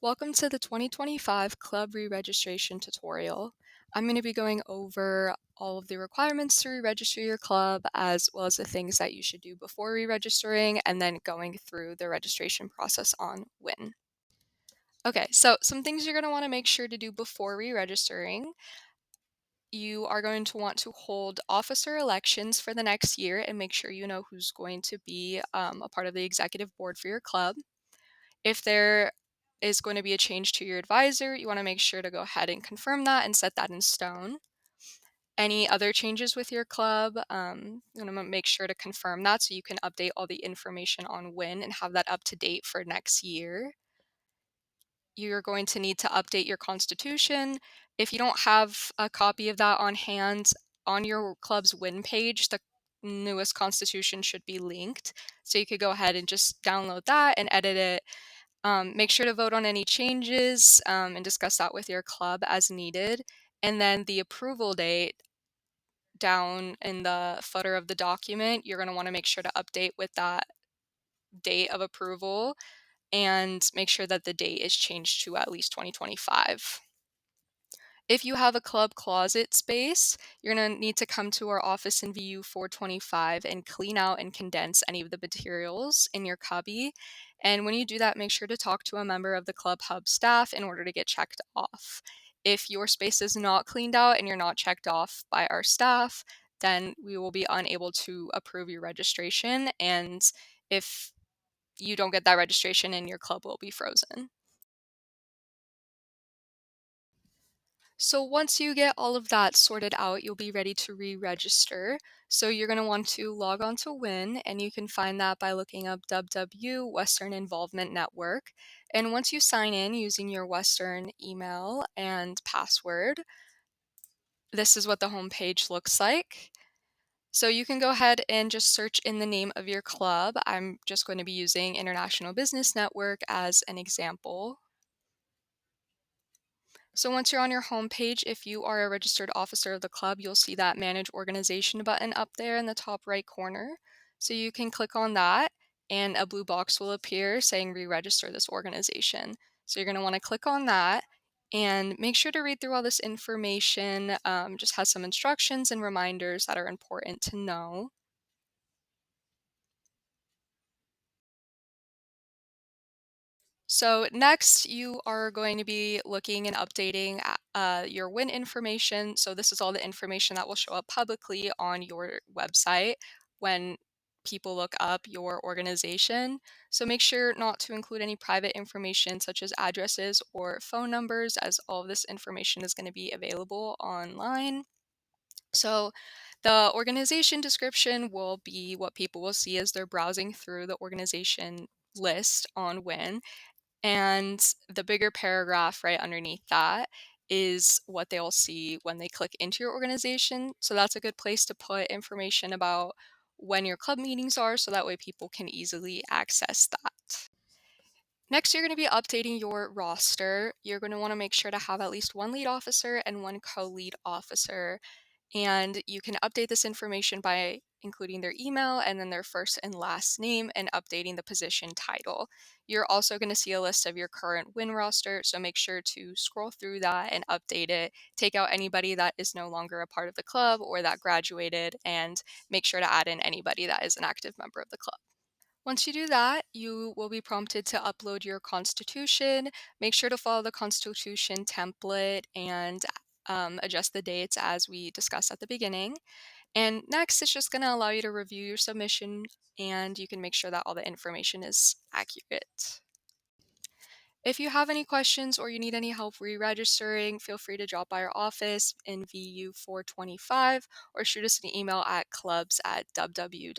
Welcome to the 2025 Club Re-Registration tutorial. I'm going to be going over all of the requirements to re-register your club, as well as the things that you should do before re-registering, and then going through the registration process on Win. Okay, so some things you're going to want to make sure to do before re-registering. You are going to want to hold officer elections for the next year and make sure you know who's going to be a part of the executive board for your club. If there is going to be a change to your advisor, you want to make sure to go ahead and confirm that and set that in stone. Any other changes with your club, you want to make sure to confirm that so you can update all the information on Win and have that up to date for next year. You're going to need to update your constitution. If you don't have a copy of that on hand, on your club's Win page, the newest constitution should be linked. So you could go ahead and just download that and edit it. Make sure to vote on any changes and discuss that with your club as needed. And then the approval date down in the footer of the document, you're going to want to make sure to update with that date of approval and make sure that the date is changed to at least 2025. If you have a club closet space, you're going to need to come to our office in VU 425 and clean out and condense any of the materials in your cubby. And when you do that, make sure to talk to a member of the Club Hub staff in order to get checked off. If your space is not cleaned out and you're not checked off by our staff, then we will be unable to approve your registration. And if you don't get that registration, and your club will be frozen. So once you get all of that sorted out, you'll be ready to re-register. So you're going to want to log on to WIN, and you can find that by looking up WW Western Involvement Network. And once you sign in using your Western email and password, this is what the home page looks like. So you can go ahead and just search in the name of your club. I'm just going to be using International Business Network as an example. So once you're on your home page, if you are a registered officer of the club, you'll see that Manage Organization button up there in the top right corner. So you can click on that and a blue box will appear saying re-register this organization. So you're going to want to click on that and make sure to read through all this information. Just has some instructions and reminders that are important to know. So next, you are going to be looking and updating your WIN information. So this is all the information that will show up publicly on your website when people look up your organization. So make sure not to include any private information such as addresses or phone numbers, as all of this information is going to be available online. So the organization description will be what people will see as they're browsing through the organization list on WIN. And the bigger paragraph right underneath that is what they'll see when they click into your organization. So that's a good place to put information about when your club meetings are, so that way people can easily access that. Next, you're going to be updating your roster. You're going to want to make sure to have at least one lead officer and one co-lead officer. And you can update this information by including their email and then their first and last name and updating the position title. You're also going to see a list of your current WIN roster, so make sure to scroll through that and update it. Take out anybody that is no longer a part of the club or that graduated, and make sure to add in anybody that is an active member of the club. Once you do that, you will be prompted to upload your constitution. Make sure to follow the constitution template and adjust the dates as we discussed at the beginning. And next, it's just going to allow you to review your submission, and you can make sure that all the information is accurate. If you have any questions or you need any help re-registering, feel free to drop by our office in VU 425 or shoot us an email at clubs@ww.edu.